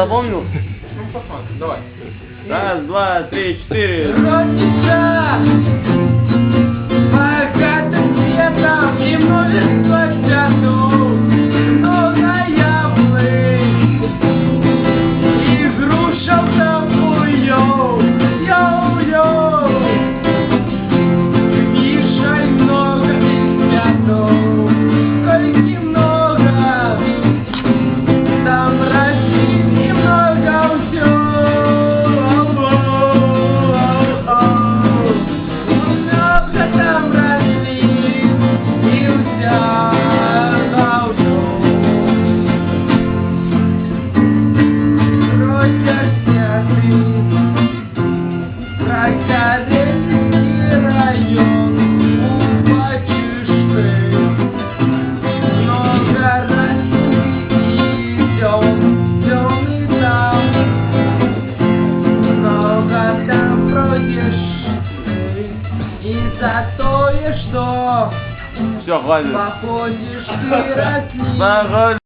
Запомнил? Ну, посмотрим, давай. Раз, два, три, четыре. Родится богатым цветом и множество цветов, много яблок и грушев тобою, йоу-йоу. Мишей много и цветов, сколько много, там России много всего. За то, что Все, хватит. походишь ты, Россия.